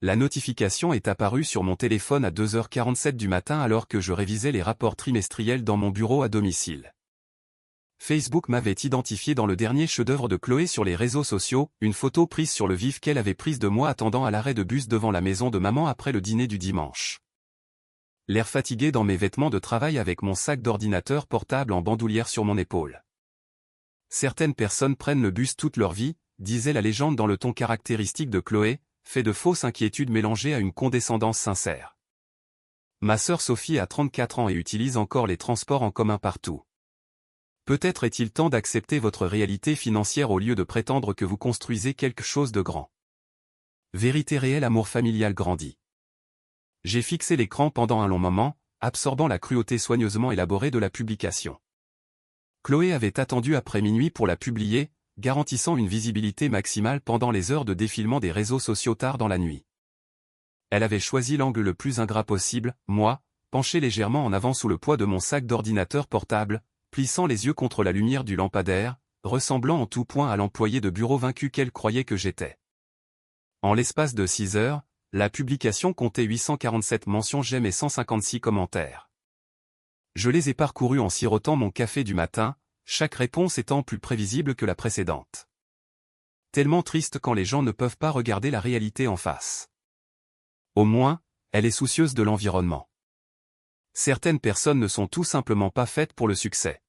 La notification est apparue sur mon téléphone à 2h47 du matin alors que je révisais les rapports trimestriels dans mon bureau à domicile. Facebook m'avait identifié dans le dernier chef-d'œuvre de Chloé sur les réseaux sociaux, une photo prise sur le vif qu'elle avait prise de moi attendant à l'arrêt de bus devant la maison de maman après le dîner du dimanche. L'air fatigué dans mes vêtements de travail avec mon sac d'ordinateur portable en bandoulière sur mon épaule. Certaines personnes prennent le bus toute leur vie, disait la légende dans le ton caractéristique de Chloé, fait de fausses inquiétudes mélangées à une condescendance sincère. Ma sœur Sophie a 34 ans et utilise encore les transports en commun partout. Peut-être est-il temps d'accepter votre réalité financière au lieu de prétendre que vous construisez quelque chose de grand. Vérité réelle, amour familial grandit. J'ai fixé l'écran pendant un long moment, absorbant la cruauté soigneusement élaborée de la publication. Chloé avait attendu après minuit pour la publier, garantissant une visibilité maximale pendant les heures de défilement des réseaux sociaux tard dans la nuit. Elle avait choisi l'angle le plus ingrat possible, moi, penché légèrement en avant sous le poids de mon sac d'ordinateur portable, plissant les yeux contre la lumière du lampadaire, ressemblant en tout point à l'employé de bureau vaincu qu'elle croyait que j'étais. En l'espace de 6 heures, la publication comptait 847 mentions j'aime et 156 commentaires. Je les ai parcourus en sirotant mon café du matin, chaque réponse étant plus prévisible que la précédente. Tellement triste quand les gens ne peuvent pas regarder la réalité en face. Au moins, elle est soucieuse de l'environnement. Certaines personnes ne sont tout simplement pas faites pour le succès.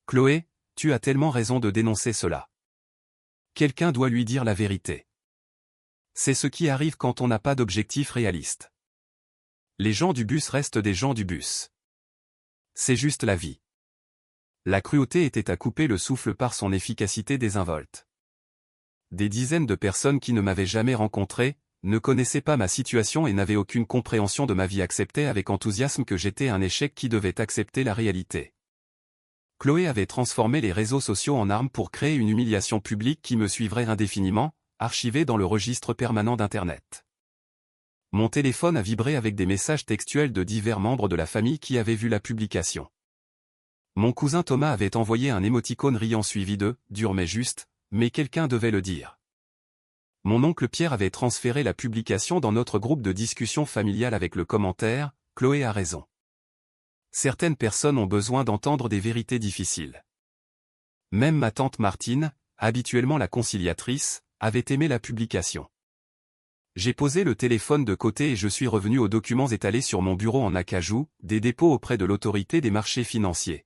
Chloé, tu as tellement raison de dénoncer cela. Quelqu'un doit lui dire la vérité. C'est ce qui arrive quand on n'a pas d'objectif réaliste. Les gens du bus restent des gens du bus. C'est juste la vie. La cruauté était à couper le souffle par son efficacité désinvolte. Des dizaines de personnes qui ne m'avaient jamais rencontré, ne connaissaient pas ma situation et n'avaient aucune compréhension de ma vie acceptaient avec enthousiasme que j'étais un échec qui devait accepter la réalité. Chloé avait transformé les réseaux sociaux en arme pour créer une humiliation publique qui me suivrait indéfiniment, archivée dans le registre permanent d'Internet. Mon téléphone a vibré avec des messages textuels de divers membres de la famille qui avaient vu la publication. Mon cousin Thomas avait envoyé un émoticône riant suivi de « dur mais juste », mais quelqu'un devait le dire. Mon oncle Pierre avait transféré la publication dans notre groupe de discussion familiale avec le commentaire « Chloé a raison ». Certaines personnes ont besoin d'entendre des vérités difficiles. Même ma tante Martine, habituellement la conciliatrice, avait aimé la publication. J'ai posé le téléphone de côté et je suis revenu aux documents étalés sur mon bureau en acajou, des dépôts auprès de l'autorité des marchés financiers.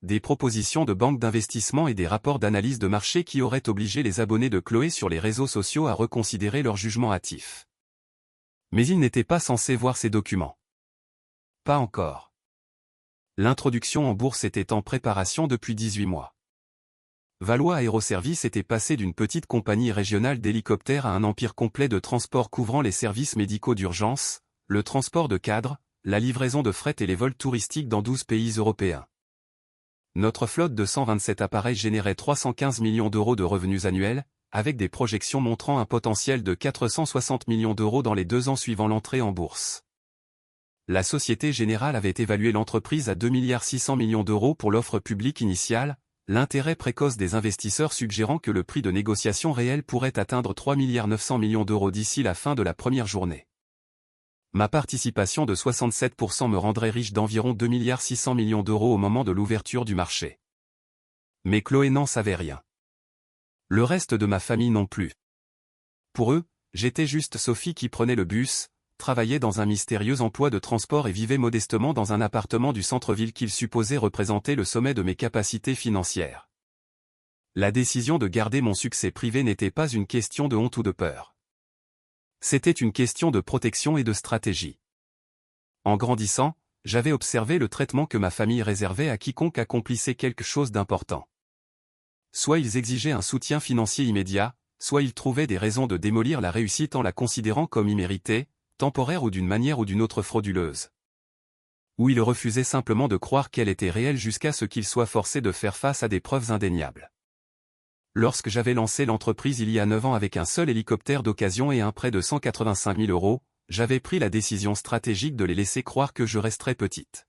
Des propositions de banques d'investissement et des rapports d'analyse de marché qui auraient obligé les abonnés de Chloé sur les réseaux sociaux à reconsidérer leur jugement hâtif. Mais ils n'étaient pas censés voir ces documents. Pas encore. L'introduction en bourse était en préparation depuis 18 mois. Valois Aéroservices était passé d'une petite compagnie régionale d'hélicoptères à un empire complet de transport couvrant les services médicaux d'urgence, le transport de cadres, la livraison de fret et les vols touristiques dans 12 pays européens. Notre flotte de 127 appareils générait 315 millions d'euros de revenus annuels, avec des projections montrant un potentiel de 460 millions d'euros dans les 2 ans suivant l'entrée en bourse. La Société Générale avait évalué l'entreprise à 2,6 milliards d'euros pour l'offre publique initiale, l'intérêt précoce des investisseurs suggérant que le prix de négociation réel pourrait atteindre 3,9 milliards d'euros d'ici la fin de la première journée. Ma participation de 67% me rendrait riche d'environ 2,6 milliards d'euros au moment de l'ouverture du marché. Mais Chloé n'en savait rien. Le reste de ma famille non plus. Pour eux, j'étais juste Sophie qui prenait le bus, travaillait dans un mystérieux emploi de transport et vivait modestement dans un appartement du centre-ville qu'ils supposaient représenter le sommet de mes capacités financières. La décision de garder mon succès privé n'était pas une question de honte ou de peur. C'était une question de protection et de stratégie. En grandissant, j'avais observé le traitement que ma famille réservait à quiconque accomplissait quelque chose d'important. Soit ils exigeaient un soutien financier immédiat, soit ils trouvaient des raisons de démolir la réussite en la considérant comme imméritée, temporaire ou d'une manière ou d'une autre frauduleuse. Ou ils refusaient simplement de croire qu'elle était réelle jusqu'à ce qu'ils soient forcés de faire face à des preuves indéniables. Lorsque j'avais lancé l'entreprise il y a 9 ans avec un seul hélicoptère d'occasion et un prêt de 185 000 euros, j'avais pris la décision stratégique de les laisser croire que je resterais petite.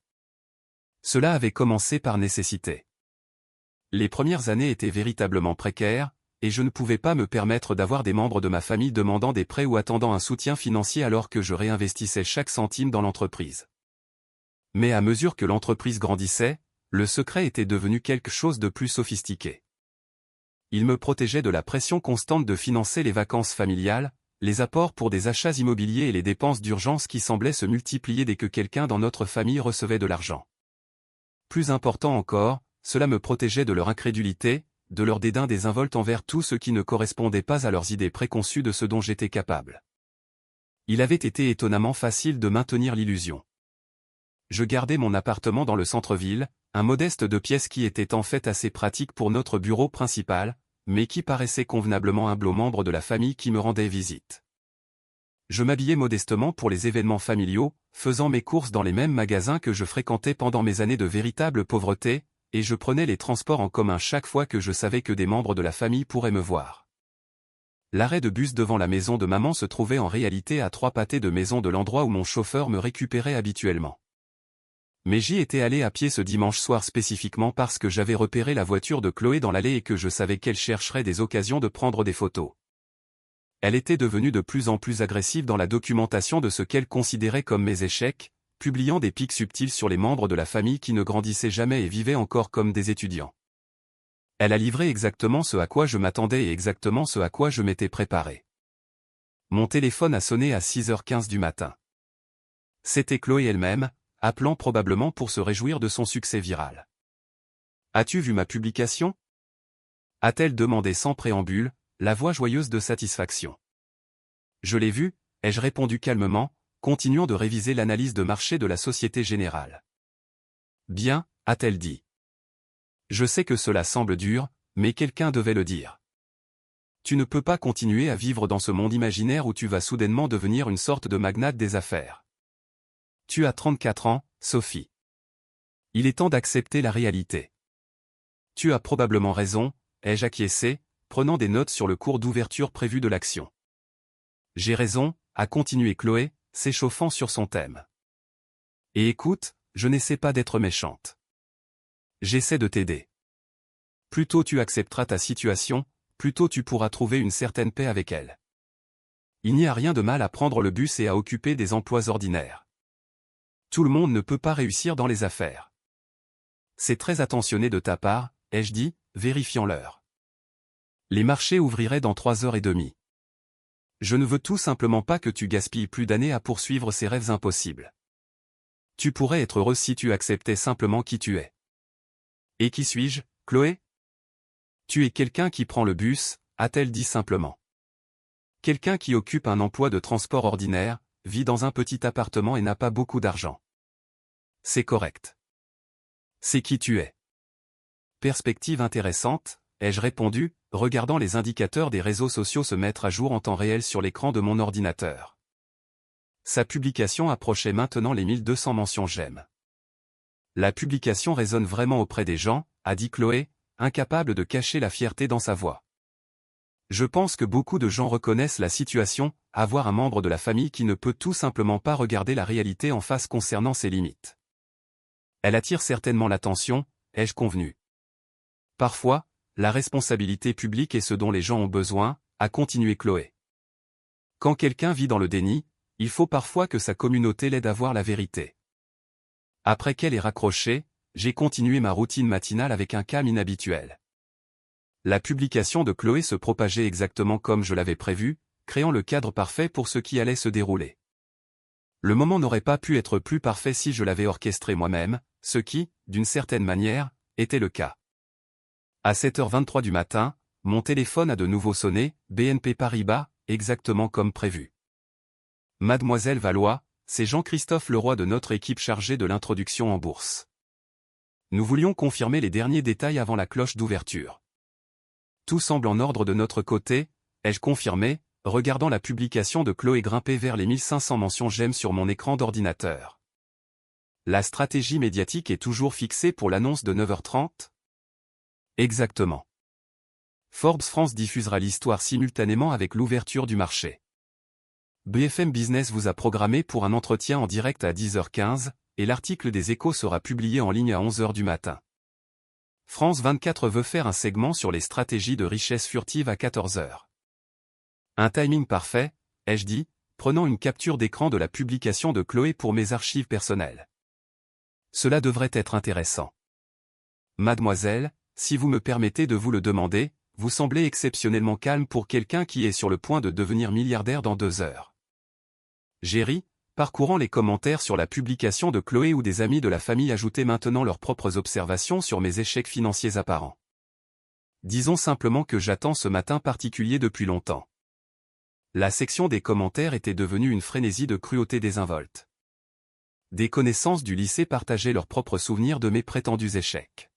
Cela avait commencé par nécessité. Les premières années étaient véritablement précaires, et je ne pouvais pas me permettre d'avoir des membres de ma famille demandant des prêts ou attendant un soutien financier alors que je réinvestissais chaque centime dans l'entreprise. Mais à mesure que l'entreprise grandissait, le secret était devenu quelque chose de plus sophistiqué. Il me protégeait de la pression constante de financer les vacances familiales, les apports pour des achats immobiliers et les dépenses d'urgence qui semblaient se multiplier dès que quelqu'un dans notre famille recevait de l'argent. Plus important encore, cela me protégeait de leur incrédulité, de leur dédain désinvolte envers tout ce qui ne correspondait pas à leurs idées préconçues de ce dont j'étais capable. Il avait été étonnamment facile de maintenir l'illusion. Je gardais mon appartement dans le centre-ville, un modeste 2 pièces qui était en fait assez pratique pour notre bureau principal, mais qui paraissait convenablement humble aux membres de la famille qui me rendaient visite. Je m'habillais modestement pour les événements familiaux, faisant mes courses dans les mêmes magasins que je fréquentais pendant mes années de véritable pauvreté, et je prenais les transports en commun chaque fois que je savais que des membres de la famille pourraient me voir. L'arrêt de bus devant la maison de maman se trouvait en réalité à 3 pâtés de maison de l'endroit où mon chauffeur me récupérait habituellement. Mais j'y étais allé à pied ce dimanche soir spécifiquement parce que j'avais repéré la voiture de Chloé dans l'allée et que je savais qu'elle chercherait des occasions de prendre des photos. Elle était devenue de plus en plus agressive dans la documentation de ce qu'elle considérait comme mes échecs, publiant des pics subtils sur les membres de la famille qui ne grandissaient jamais et vivaient encore comme des étudiants. Elle a livré exactement ce à quoi je m'attendais et exactement ce à quoi je m'étais préparé. Mon téléphone a sonné à 6h15 du matin. C'était Chloé elle-même, appelant probablement pour se réjouir de son succès viral. « As-tu vu ma publication ?» a-t-elle demandé sans préambule, la voix joyeuse de satisfaction. « Je l'ai vue » ai-je répondu calmement, continuant de réviser l'analyse de marché de la Société Générale. « Bien » a-t-elle dit. « Je sais que cela semble dur, mais quelqu'un devait le dire. Tu ne peux pas continuer à vivre dans ce monde imaginaire où tu vas soudainement devenir une sorte de magnate des affaires. Tu as 34 ans, Sophie. Il est temps d'accepter la réalité. Tu as probablement raison, ai-je acquiescé, prenant des notes sur le cours d'ouverture prévu de l'action. J'ai raison, a continué Chloé, s'échauffant sur son thème. Et écoute, je n'essaie pas d'être méchante. J'essaie de t'aider. Plus tôt tu accepteras ta situation, plus tôt tu pourras trouver une certaine paix avec elle. Il n'y a rien de mal à prendre le bus et à occuper des emplois ordinaires. Tout le monde ne peut pas réussir dans les affaires. C'est très attentionné de ta part, ai-je dit, vérifiant l'heure. Les marchés ouvriraient dans 3h30. Je ne veux tout simplement pas que tu gaspilles plus d'années à poursuivre ces rêves impossibles. Tu pourrais être heureux si tu acceptais simplement qui tu es. Et qui suis-je, Chloé ? Tu es quelqu'un qui prend le bus, a-t-elle dit simplement. Quelqu'un qui occupe un emploi de transport ordinaire, vit dans un petit appartement et n'a pas beaucoup d'argent. C'est correct. C'est qui tu es. Perspective intéressante, ai-je répondu, regardant les indicateurs des réseaux sociaux se mettre à jour en temps réel sur l'écran de mon ordinateur. Sa publication approchait maintenant les 1200 mentions j'aime. La publication résonne vraiment auprès des gens, a dit Chloé, incapable de cacher la fierté dans sa voix. Je pense que beaucoup de gens reconnaissent la situation, avoir un membre de la famille qui ne peut tout simplement pas regarder la réalité en face concernant ses limites. Elle attire certainement l'attention, ai-je convenu. Parfois, la responsabilité publique est ce dont les gens ont besoin, a continué Chloé. Quand quelqu'un vit dans le déni, il faut parfois que sa communauté l'aide à voir la vérité. Après qu'elle ait raccroché, j'ai continué ma routine matinale avec un calme inhabituel. La publication de Chloé se propageait exactement comme je l'avais prévu, créant le cadre parfait pour ce qui allait se dérouler. Le moment n'aurait pas pu être plus parfait si je l'avais orchestré moi-même, ce qui, d'une certaine manière, était le cas. À 7h23 du matin, mon téléphone a de nouveau sonné, BNP Paribas, exactement comme prévu. Mademoiselle Valois, c'est Jean-Christophe Leroy de notre équipe chargée de l'introduction en bourse. Nous voulions confirmer les derniers détails avant la cloche d'ouverture. Tout semble en ordre de notre côté, ai-je confirmé, regardant la publication de Chloé grimper vers les 1500 mentions j'aime sur mon écran d'ordinateur. La stratégie médiatique est toujours fixée pour l'annonce de 9h30 ? Exactement. Forbes France diffusera l'histoire simultanément avec l'ouverture du marché. BFM Business vous a programmé pour un entretien en direct à 10h15, et l'article des Échos sera publié en ligne à 11h du matin. France 24 veut faire un segment sur les stratégies de richesse furtive à 14 heures. Un timing parfait, ai-je dit, prenant une capture d'écran de la publication de Chloé pour mes archives personnelles. Cela devrait être intéressant. Mademoiselle, si vous me permettez de vous le demander, vous semblez exceptionnellement calme pour quelqu'un qui est sur le point de devenir milliardaire dans 2 heures. J'ai ri, parcourant les commentaires sur la publication de Chloé où des amis de la famille ajoutaient maintenant leurs propres observations sur mes échecs financiers apparents. Disons simplement que j'attends ce matin particulier depuis longtemps. La section des commentaires était devenue une frénésie de cruauté désinvolte. Des connaissances du lycée partageaient leurs propres souvenirs de mes prétendus échecs.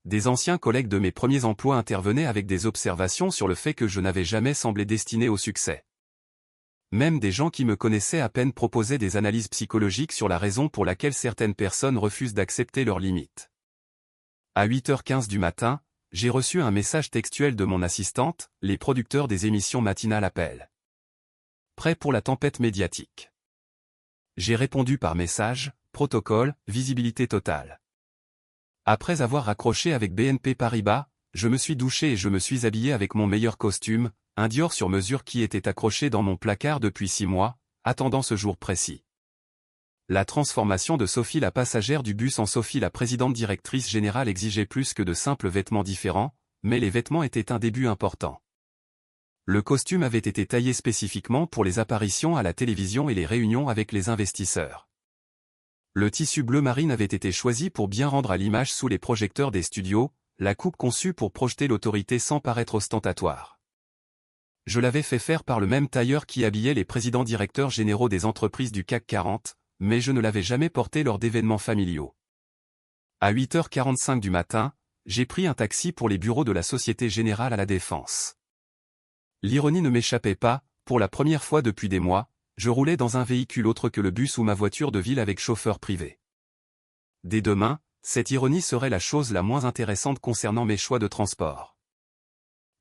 Des anciens collègues de mes premiers emplois intervenaient avec des observations sur le fait que je n'avais jamais semblé destiné au succès. Même des gens qui me connaissaient à peine proposaient des analyses psychologiques sur la raison pour laquelle certaines personnes refusent d'accepter leurs limites. À 8h15 du matin, j'ai reçu un message textuel de mon assistante, les producteurs des émissions matinales appellent. Prêt pour la tempête médiatique. J'ai répondu par message, protocole, visibilité totale. Après avoir raccroché avec BNP Paribas, je me suis douché et je me suis habillé avec mon meilleur costume, un Dior sur mesure qui était accroché dans mon placard depuis 6 mois, attendant ce jour précis. La transformation de Sophie la passagère du bus en Sophie la présidente directrice générale exigeait plus que de simples vêtements différents, mais les vêtements étaient un début important. Le costume avait été taillé spécifiquement pour les apparitions à la télévision et les réunions avec les investisseurs. Le tissu bleu marine avait été choisi pour bien rendre à l'image sous les projecteurs des studios, la coupe conçue pour projeter l'autorité sans paraître ostentatoire. Je l'avais fait faire par le même tailleur qui habillait les présidents directeurs généraux des entreprises du CAC 40, mais je ne l'avais jamais porté lors d'événements familiaux. À 8h45 du matin, j'ai pris un taxi pour les bureaux de la Société Générale à la Défense. L'ironie ne m'échappait pas, pour la première fois depuis des mois, je roulais dans un véhicule autre que le bus ou ma voiture de ville avec chauffeur privé. Dès demain, cette ironie serait la chose la moins intéressante concernant mes choix de transport.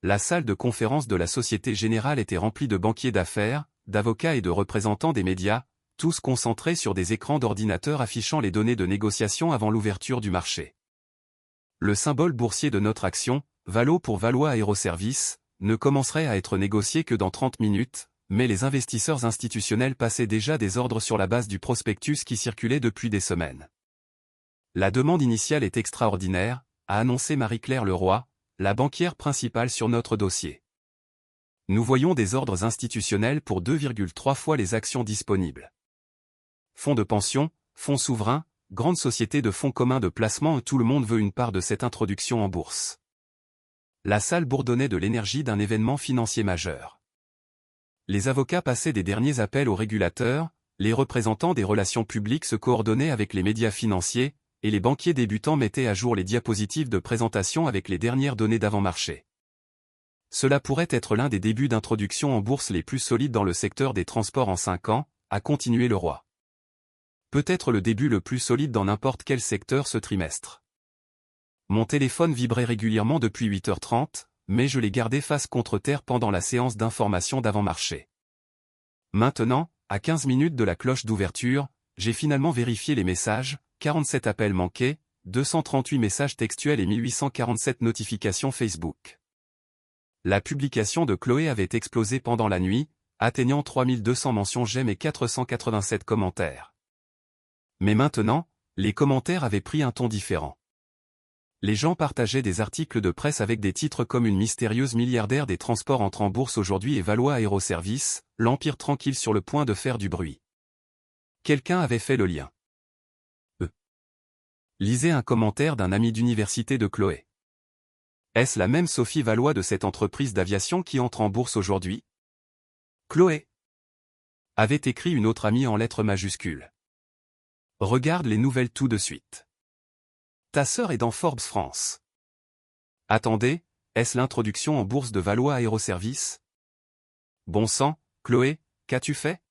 La salle de conférence de la Société Générale était remplie de banquiers d'affaires, d'avocats et de représentants des médias, tous concentrés sur des écrans d'ordinateur affichant les données de négociation avant l'ouverture du marché. Le symbole boursier de notre action, Valo pour Valois Aéroservices, ne commencerait à être négocié que dans 30 minutes, mais les investisseurs institutionnels passaient déjà des ordres sur la base du prospectus qui circulait depuis des semaines. La demande initiale est extraordinaire, a annoncé Marie-Claire Leroy, la banquière principale sur notre dossier. Nous voyons des ordres institutionnels pour 2,3 fois les actions disponibles. Fonds de pension, fonds souverains, grandes sociétés de fonds communs de placement, tout le monde veut une part de cette introduction en bourse. La salle bourdonnait de l'énergie d'un événement financier majeur. Les avocats passaient des derniers appels aux régulateurs, les représentants des relations publiques se coordonnaient avec les médias financiers, et les banquiers débutants mettaient à jour les diapositives de présentation avec les dernières données d'avant-marché. Cela pourrait être l'un des débuts d'introduction en bourse les plus solides dans le secteur des transports en 5 ans, a continué Leroy. Peut-être le début le plus solide dans n'importe quel secteur ce trimestre. Mon téléphone vibrait régulièrement depuis 8h30, mais je l'ai gardé face contre terre pendant la séance d'information d'avant-marché. Maintenant, à 15 minutes de la cloche d'ouverture, j'ai finalement vérifié les messages, 47 appels manqués, 238 messages textuels et 1847 notifications Facebook. La publication de Chloé avait explosé pendant la nuit, atteignant 3200 mentions j'aime et 487 commentaires. Mais maintenant, les commentaires avaient pris un ton différent. Les gens partageaient des articles de presse avec des titres comme une mystérieuse milliardaire des transports entre en bourse aujourd'hui et Valois Aéroservices, l'empire tranquille sur le point de faire du bruit. Quelqu'un avait fait le lien. Lisez un commentaire d'un ami d'université de Chloé. Est-ce la même Sophie Valois de cette entreprise d'aviation qui entre en bourse aujourd'hui? Chloé, avait écrit une autre amie en lettres majuscules. Regarde les nouvelles tout de suite. Ta sœur est dans Forbes France. Attendez, est-ce l'introduction en bourse de Valois Aéroservices? Bon sang, Chloé, qu'as-tu fait?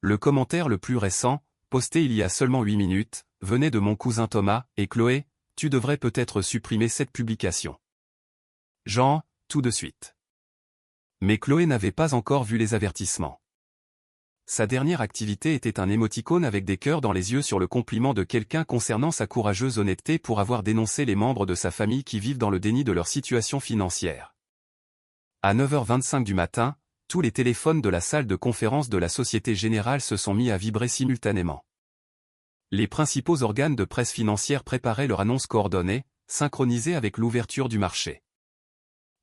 Le commentaire le plus récent, posté il y a seulement 8 minutes, venait de mon cousin Thomas, et Chloé, tu devrais peut-être supprimer cette publication. Jean, tout de suite. Mais Chloé n'avait pas encore vu les avertissements. Sa dernière activité était un émoticône avec des cœurs dans les yeux sur le compliment de quelqu'un concernant sa courageuse honnêteté pour avoir dénoncé les membres de sa famille qui vivent dans le déni de leur situation financière. À 9h25 du matin, tous les téléphones de la salle de conférence de la Société Générale se sont mis à vibrer simultanément. Les principaux organes de presse financière préparaient leur annonce coordonnée, synchronisée avec l'ouverture du marché.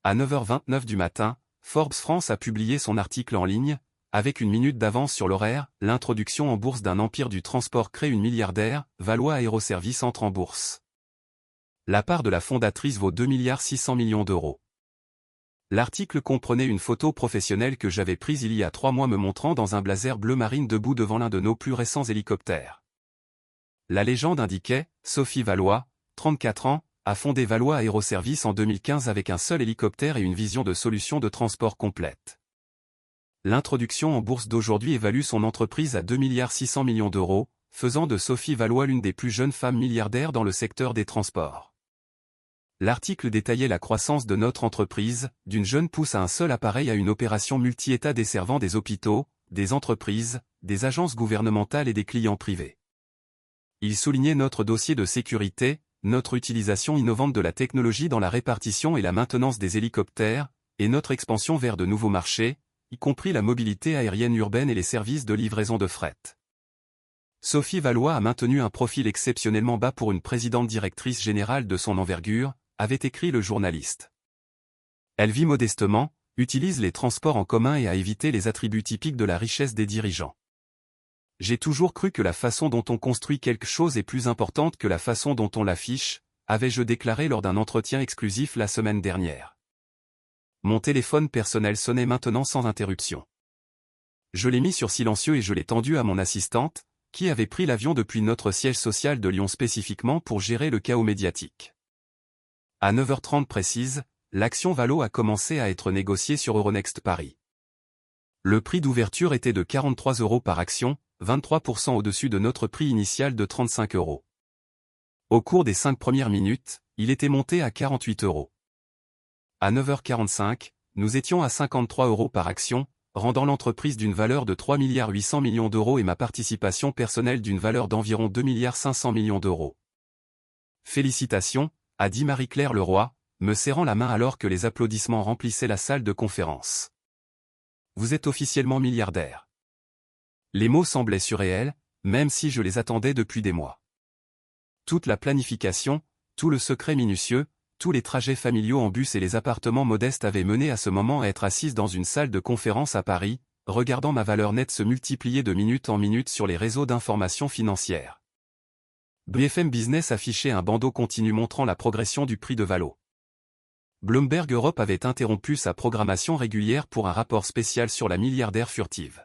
À 9h29 du matin, Forbes France a publié son article en ligne, avec une minute d'avance sur l'horaire, l'introduction en bourse d'un empire du transport crée une milliardaire, Valois Aéroservices entre en bourse. La part de la fondatrice vaut 2,6 milliards d'euros. L'article comprenait une photo professionnelle que j'avais prise il y a 3 mois me montrant dans un blazer bleu marine debout devant l'un de nos plus récents hélicoptères. La légende indiquait, Sophie Valois, 34 ans, a fondé Valois Aéroservices en 2015 avec un seul hélicoptère et une vision de solution de transport complète. L'introduction en bourse d'aujourd'hui évalue son entreprise à 2,6 milliards d'euros, faisant de Sophie Valois l'une des plus jeunes femmes milliardaires dans le secteur des transports. L'article détaillait la croissance de notre entreprise, d'une jeune pousse à un seul appareil à une opération multi-État desservant des hôpitaux, des entreprises, des agences gouvernementales et des clients privés. Il soulignait notre dossier de sécurité, notre utilisation innovante de la technologie dans la répartition et la maintenance des hélicoptères, et notre expansion vers de nouveaux marchés, y compris la mobilité aérienne urbaine et les services de livraison de fret. Sophie Valois a maintenu un profil exceptionnellement bas pour une présidente directrice générale de son envergure, avait écrit le journaliste. Elle vit modestement, utilise les transports en commun et a évité les attributs typiques de la richesse des dirigeants. J'ai toujours cru que la façon dont on construit quelque chose est plus importante que la façon dont on l'affiche, avais-je déclaré lors d'un entretien exclusif la semaine dernière. Mon téléphone personnel sonnait maintenant sans interruption. Je l'ai mis sur silencieux et je l'ai tendu à mon assistante, qui avait pris l'avion depuis notre siège social de Lyon spécifiquement pour gérer le chaos médiatique. À 9h30 précise, l'action Valo a commencé à être négociée sur Euronext Paris. Le prix d'ouverture était de 43 € par action, 23% au-dessus de notre prix initial de 35 €. Au cours des 5 premières minutes, il était monté à 48 €. À 9h45, nous étions à 53 € par action, rendant l'entreprise d'une valeur de 3,8 milliards d'euros et ma participation personnelle d'une valeur d'environ 2,5 milliards d'euros. Félicitations, a dit Marie-Claire Leroy, me serrant la main alors que les applaudissements remplissaient la salle de conférence. Vous êtes officiellement milliardaire. Les mots semblaient surréels, même si je les attendais depuis des mois. Toute la planification, tout le secret minutieux, tous les trajets familiaux en bus et les appartements modestes avaient mené à ce moment à être assise dans une salle de conférence à Paris, regardant ma valeur nette se multiplier de minute en minute sur les réseaux d'information financière. BFM Business affichait un bandeau continu montrant la progression du prix de Valo. Bloomberg Europe avait interrompu sa programmation régulière pour un rapport spécial sur la milliardaire furtive.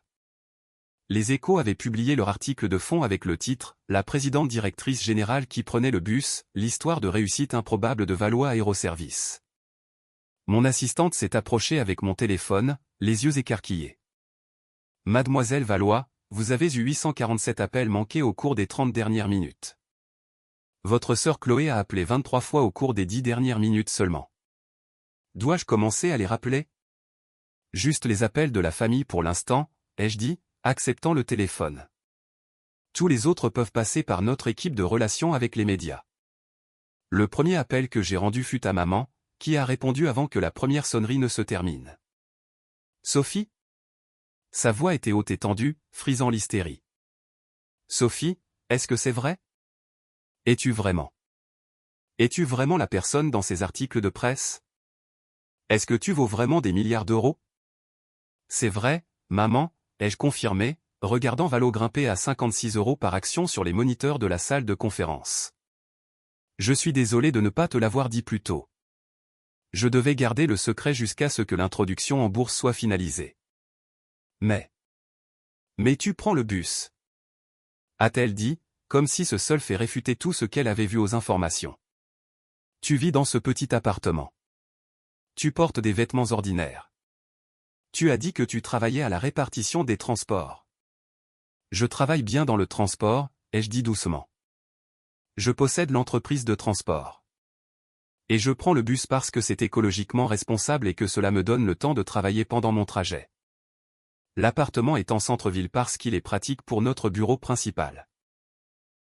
Les Échos avaient publié leur article de fond avec le titre « La présidente directrice générale qui prenait le bus, l'histoire de réussite improbable de Valois Aéroservices ». Mon assistante s'est approchée avec mon téléphone, les yeux écarquillés. « Mademoiselle Valois, vous avez eu 847 appels manqués au cours des 30 dernières minutes. Votre sœur Chloé a appelé 23 fois au cours des 10 dernières minutes seulement. Dois-je commencer à les rappeler ? Juste les appels de la famille pour l'instant, ai-je dit, acceptant le téléphone. Tous les autres peuvent passer par notre équipe de relations avec les médias. Le premier appel que j'ai rendu fut à maman, qui a répondu avant que la première sonnerie ne se termine. Sophie ? Sa voix était haute et tendue, frisant l'hystérie. Sophie, est-ce que c'est vrai ? Es-tu vraiment la personne dans ces articles de presse ? Est-ce que tu vaux vraiment des milliards d'euros ? C'est vrai, maman, ai-je confirmé, regardant Valo grimper à 56 € par action sur les moniteurs de la salle de conférence. Je suis désolé de ne pas te l'avoir dit plus tôt. Je devais garder le secret jusqu'à ce que l'introduction en bourse soit finalisée. Mais tu prends le bus, a-t-elle dit, comme si ce seul fait réfutait tout ce qu'elle avait vu aux informations. Tu vis dans ce petit appartement. Tu portes des vêtements ordinaires. Tu as dit que tu travaillais à la répartition des transports. Je travaille bien dans le transport, ai-je dit doucement. Je possède l'entreprise de transport. Et je prends le bus parce que c'est écologiquement responsable et que cela me donne le temps de travailler pendant mon trajet. L'appartement est en centre-ville parce qu'il est pratique pour notre bureau principal.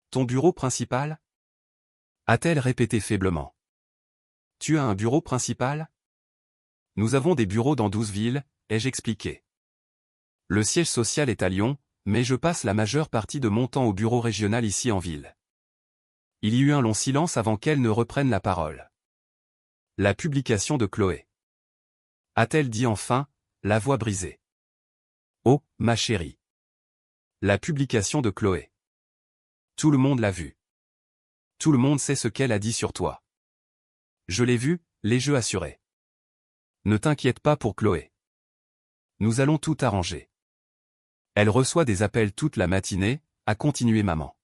Ton bureau principal? A-t-elle répété faiblement. Tu as un bureau principal? Nous avons des bureaux dans 12 villes, ai-je expliqué. Le siège social est à Lyon, mais je passe la majeure partie de mon temps au bureau régional ici en ville. Il y eut un long silence avant qu'elle ne reprenne la parole. La publication de Chloé. A-t-elle dit enfin, la voix brisée. Oh, ma chérie. La publication de Chloé. Tout le monde l'a vue. Tout le monde sait ce qu'elle a dit sur toi. Je l'ai vu, l'ai-je assuré. Ne t'inquiète pas pour Chloé. Nous allons tout arranger. Elle reçoit des appels toute la matinée, a continué maman.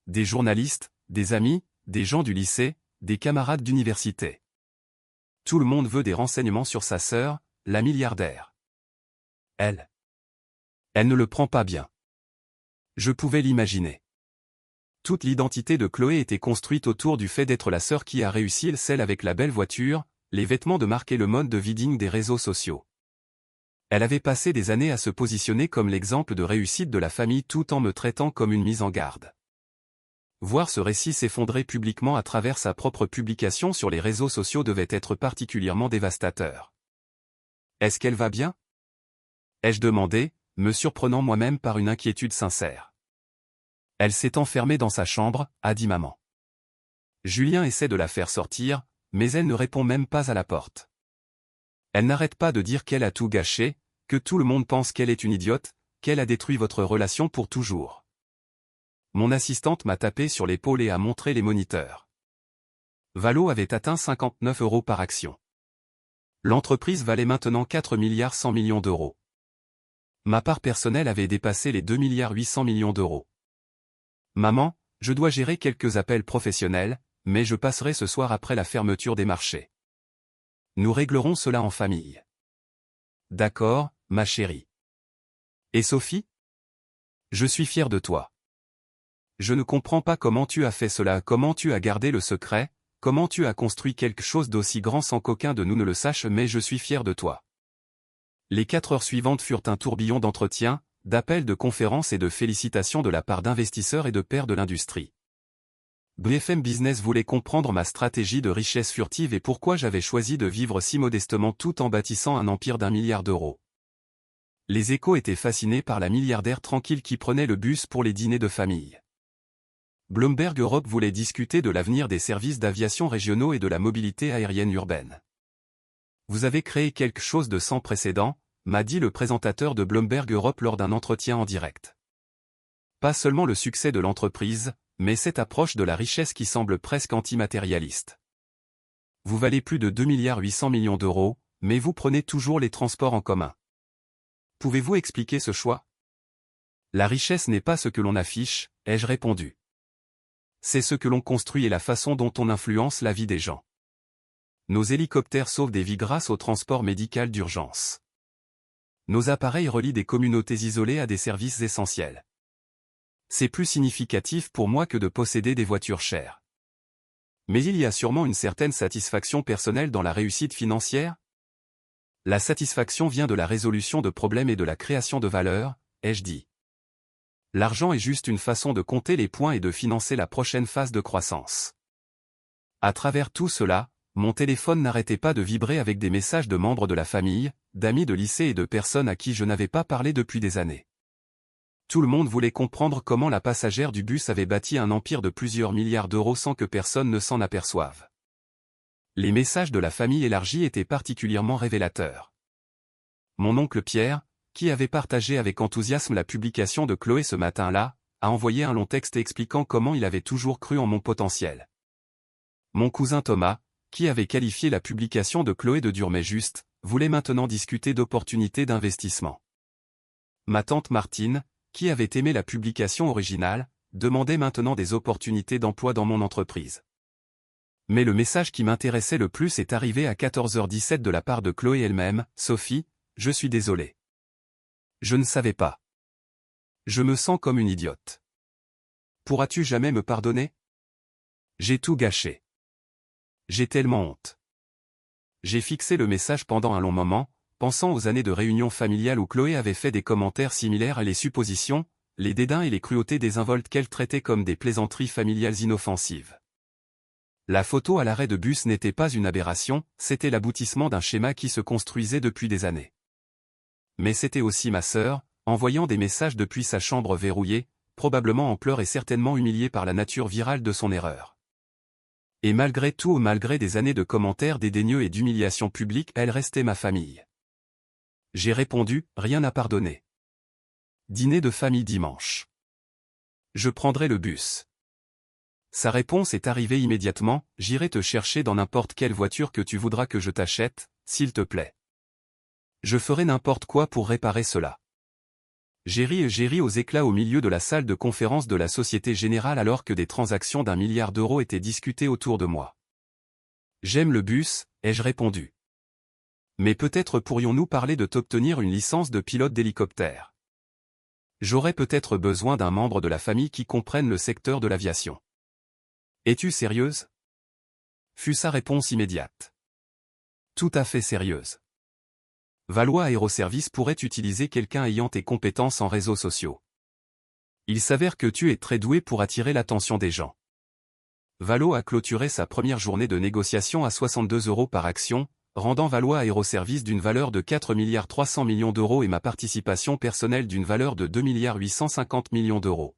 Des journalistes, des amis, des gens du lycée, des camarades d'université. Tout le monde veut des renseignements sur sa sœur, la milliardaire. Elle ne le prend pas bien. Je pouvais l'imaginer. Toute l'identité de Chloé était construite autour du fait d'être la sœur qui a réussi, celle avec la belle voiture, les vêtements de marque et le mode de vie digne des réseaux sociaux. Elle avait passé des années à se positionner comme l'exemple de réussite de la famille tout en me traitant comme une mise en garde. Voir ce récit s'effondrer publiquement à travers sa propre publication sur les réseaux sociaux devait être particulièrement dévastateur. Est-ce qu'elle va bien? Ai-je demandé, me surprenant moi-même par une inquiétude sincère. Elle s'est enfermée dans sa chambre, a dit maman. Julien essaie de la faire sortir, mais elle ne répond même pas à la porte. Elle n'arrête pas de dire qu'elle a tout gâché, que tout le monde pense qu'elle est une idiote, qu'elle a détruit votre relation pour toujours. Mon assistante m'a tapé sur l'épaule et a montré les moniteurs. Valo avait atteint 59 € par action. L'entreprise valait maintenant 4,1 milliards d'euros. Ma part personnelle avait dépassé les 2,8 milliards d'euros. Maman, je dois gérer quelques appels professionnels, mais je passerai ce soir après la fermeture des marchés. Nous réglerons cela en famille. D'accord, ma chérie. Et Sophie? Je suis fier de toi. Je ne comprends pas comment tu as fait cela, comment tu as gardé le secret, comment tu as construit quelque chose d'aussi grand sans qu'aucun de nous ne le sache, mais je suis fier de toi. Les 4 heures suivantes furent un tourbillon d'entretiens, d'appels de conférences et de félicitations de la part d'investisseurs et de pairs de l'industrie. BFM Business voulait comprendre ma stratégie de richesse furtive et pourquoi j'avais choisi de vivre si modestement tout en bâtissant un empire d'1 milliard d'euros. Les Échos étaient fascinés par la milliardaire tranquille qui prenait le bus pour les dîners de famille. Bloomberg Europe voulait discuter de l'avenir des services d'aviation régionaux et de la mobilité aérienne urbaine. Vous avez créé quelque chose de sans précédent, m'a dit le présentateur de Bloomberg Europe lors d'un entretien en direct. Pas seulement le succès de l'entreprise, mais cette approche de la richesse qui semble presque antimatérialiste. Vous valez plus de 2,8 milliards d'euros, mais vous prenez toujours les transports en commun. Pouvez-vous expliquer ce choix? La richesse n'est pas ce que l'on affiche, ai-je répondu. C'est ce que l'on construit et la façon dont on influence la vie des gens. Nos hélicoptères sauvent des vies grâce au transport médical d'urgence. Nos appareils relient des communautés isolées à des services essentiels. C'est plus significatif pour moi que de posséder des voitures chères. Mais il y a sûrement une certaine satisfaction personnelle dans la réussite financière? La satisfaction vient de la résolution de problèmes et de la création de valeur, ai-je dit. L'argent est juste une façon de compter les points et de financer la prochaine phase de croissance. À travers tout cela, mon téléphone n'arrêtait pas de vibrer avec des messages de membres de la famille, d'amis de lycée et de personnes à qui je n'avais pas parlé depuis des années. Tout le monde voulait comprendre comment la passagère du bus avait bâti un empire de plusieurs milliards d'euros sans que personne ne s'en aperçoive. Les messages de la famille élargie étaient particulièrement révélateurs. Mon oncle Pierre, qui avait partagé avec enthousiasme la publication de Chloé ce matin-là, a envoyé un long texte expliquant comment il avait toujours cru en mon potentiel. Mon cousin Thomas, qui avait qualifié la publication de Chloé de dure mais juste, voulait maintenant discuter d'opportunités d'investissement. Ma tante Martine, qui avait aimé la publication originale, demandait maintenant des opportunités d'emploi dans mon entreprise. Mais le message qui m'intéressait le plus est arrivé à 14h17 de la part de Chloé elle-même. Sophie, je suis désolé. Je ne savais pas. Je me sens comme une idiote. Pourras-tu jamais me pardonner? J'ai tout gâché. J'ai tellement honte. J'ai fixé le message pendant un long moment, pensant aux années de réunion familiale où Chloé avait fait des commentaires similaires à les suppositions, les dédains et les cruautés désinvoltes qu'elle traitait comme des plaisanteries familiales inoffensives. La photo à l'arrêt de bus n'était pas une aberration, c'était l'aboutissement d'un schéma qui se construisait depuis des années. Mais c'était aussi ma sœur, envoyant des messages depuis sa chambre verrouillée, probablement en pleurs et certainement humiliée par la nature virale de son erreur. Et malgré tout, malgré des années de commentaires dédaigneux et d'humiliation publique, elle restait ma famille. J'ai répondu, rien à pardonner. Dîner de famille dimanche. Je prendrai le bus. Sa réponse est arrivée immédiatement, j'irai te chercher dans n'importe quelle voiture que tu voudras que je t'achète, s'il te plaît. Je ferai n'importe quoi pour réparer cela. J'ai ri aux éclats au milieu de la salle de conférence de la Société Générale alors que des transactions d'1 milliard d'euros étaient discutées autour de moi. J'aime le bus, ai-je répondu. Mais peut-être pourrions-nous parler de t'obtenir une licence de pilote d'hélicoptère. J'aurais peut-être besoin d'un membre de la famille qui comprenne le secteur de l'aviation. Es-tu sérieuse? Fut sa réponse immédiate. Tout à fait sérieuse. Valois Aéroservices pourrait utiliser quelqu'un ayant tes compétences en réseaux sociaux. Il s'avère que tu es très doué pour attirer l'attention des gens. Valois a clôturé sa première journée de négociation à 62 € par action, rendant Valois Aéroservices d'une valeur de 4,3 milliards d'euros et ma participation personnelle d'une valeur de 2,850 milliards d'euros.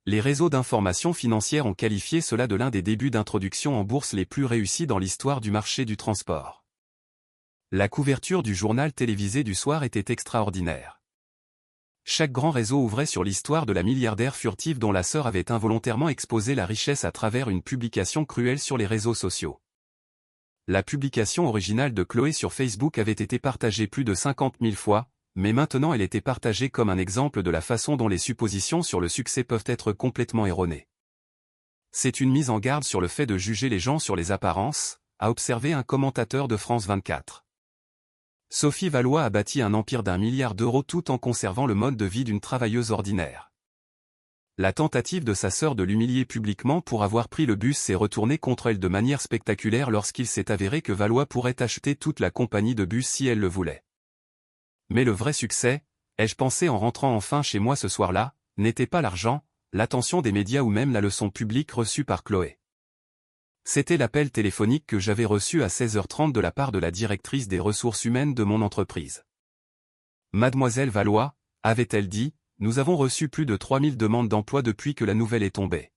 Les réseaux d'information financière ont qualifié cela de l'un des débuts d'introduction en bourse les plus réussis dans l'histoire du marché du transport. La couverture du journal télévisé du soir était extraordinaire. Chaque grand réseau ouvrait sur l'histoire de la milliardaire furtive dont la sœur avait involontairement exposé la richesse à travers une publication cruelle sur les réseaux sociaux. La publication originale de Chloé sur Facebook avait été partagée plus de 50 000 fois, mais maintenant elle était partagée comme un exemple de la façon dont les suppositions sur le succès peuvent être complètement erronées. C'est une mise en garde sur le fait de juger les gens sur les apparences, a observé un commentateur de France 24. Sophie Valois a bâti un empire d'1 milliard d'euros tout en conservant le mode de vie d'une travailleuse ordinaire. La tentative de sa sœur de l'humilier publiquement pour avoir pris le bus s'est retournée contre elle de manière spectaculaire lorsqu'il s'est avéré que Valois pourrait acheter toute la compagnie de bus si elle le voulait. Mais le vrai succès, ai-je pensé en rentrant enfin chez moi ce soir-là, n'était pas l'argent, l'attention des médias ou même la leçon publique reçue par Chloé. C'était l'appel téléphonique que j'avais reçu à 16h30 de la part de la directrice des ressources humaines de mon entreprise. Mademoiselle Valois, avait-elle dit, nous avons reçu plus de 3000 demandes d'emploi depuis que la nouvelle est tombée.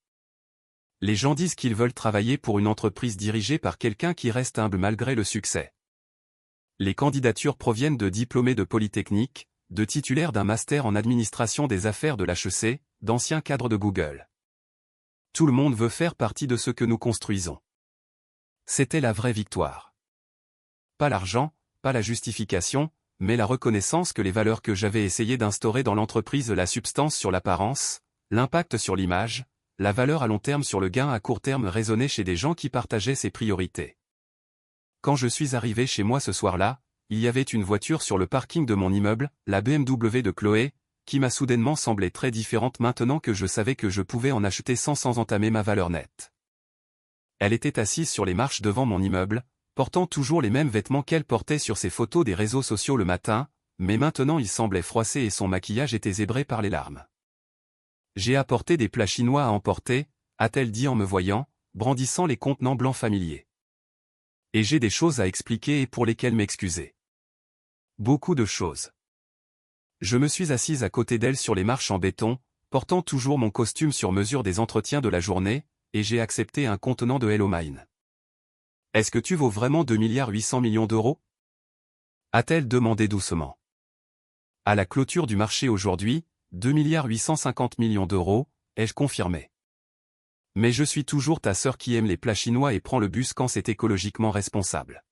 Les gens disent qu'ils veulent travailler pour une entreprise dirigée par quelqu'un qui reste humble malgré le succès. Les candidatures proviennent de diplômés de Polytechnique, de titulaires d'un master en administration des affaires de l'HEC, d'anciens cadres de Google. Tout le monde veut faire partie de ce que nous construisons. C'était la vraie victoire. Pas l'argent, pas la justification, mais la reconnaissance que les valeurs que j'avais essayé d'instaurer dans l'entreprise, la substance sur l'apparence, l'impact sur l'image, la valeur à long terme sur le gain à court terme résonnaient chez des gens qui partageaient ces priorités. Quand je suis arrivé chez moi ce soir-là, il y avait une voiture sur le parking de mon immeuble, la BMW de Chloé, qui m'a soudainement semblé très différente maintenant que je savais que je pouvais en acheter sans entamer ma valeur nette. Elle était assise sur les marches devant mon immeuble, portant toujours les mêmes vêtements qu'elle portait sur ses photos des réseaux sociaux le matin, mais maintenant il semblait froissé et son maquillage était zébré par les larmes. J'ai apporté des plats chinois à emporter, a-t-elle dit en me voyant, brandissant les contenants blancs familiers. Et j'ai des choses à expliquer et pour lesquelles m'excuser. Beaucoup de choses. Je me suis assise à côté d'elle sur les marches en béton, portant toujours mon costume sur mesure des entretiens de la journée, et j'ai accepté un contenant de Hello Mine. Est-ce que tu vaux vraiment 2,8 milliards d'euros? A-t-elle demandé doucement. À la clôture du marché aujourd'hui, 2,850 milliards d'euros, ai-je confirmé. Mais je suis toujours ta sœur qui aime les plats chinois et prend le bus quand c'est écologiquement responsable.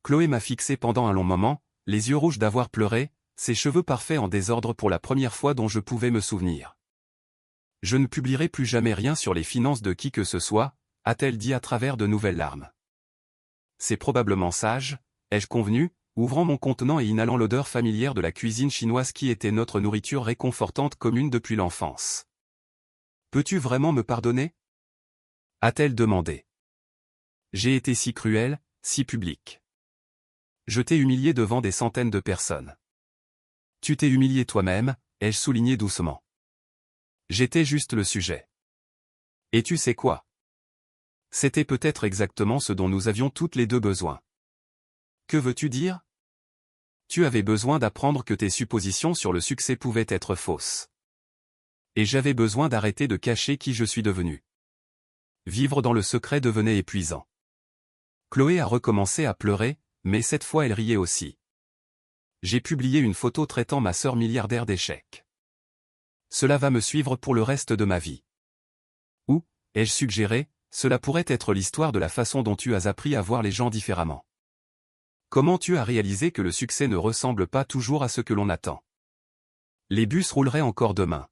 Chloé m'a fixé pendant un long moment, les yeux rouges d'avoir pleuré, ses cheveux parfaits en désordre pour la première fois dont je pouvais me souvenir. Je ne publierai plus jamais rien sur les finances de qui que ce soit, a-t-elle dit à travers de nouvelles larmes. C'est probablement sage, ai-je convenu, ouvrant mon contenant et inhalant l'odeur familière de la cuisine chinoise qui était notre nourriture réconfortante commune depuis l'enfance. Peux-tu vraiment me pardonner? A-t-elle demandé. J'ai été si cruel, si public. Je t'ai humilié devant des centaines de personnes. Tu t'es humilié toi-même, ai-je souligné doucement. J'étais juste le sujet. Et tu sais quoi? C'était peut-être exactement ce dont nous avions toutes les deux besoin. Que veux-tu dire? Tu avais besoin d'apprendre que tes suppositions sur le succès pouvaient être fausses. Et j'avais besoin d'arrêter de cacher qui je suis devenu. Vivre dans le secret devenait épuisant. Chloé a recommencé à pleurer, mais cette fois elle riait aussi. J'ai publié une photo traitant ma sœur milliardaire d'échecs. Cela va me suivre pour le reste de ma vie. Ou, ai-je suggéré, cela pourrait être l'histoire de la façon dont tu as appris à voir les gens différemment. Comment tu as réalisé que le succès ne ressemble pas toujours à ce que l'on attend? Les bus rouleraient encore demain.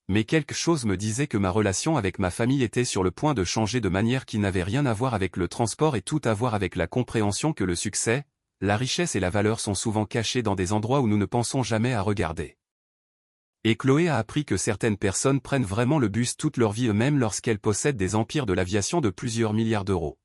Mais quelque chose me disait que ma relation avec ma famille était sur le point de changer de manière qui n'avait rien à voir avec le transport et tout à voir avec la compréhension que le succès, la richesse et la valeur sont souvent cachés dans des endroits où nous ne pensons jamais à regarder. Et Chloé a appris que certaines personnes prennent vraiment le bus toute leur vie eux-mêmes lorsqu'elles possèdent des empires de l'aviation de plusieurs milliards d'euros.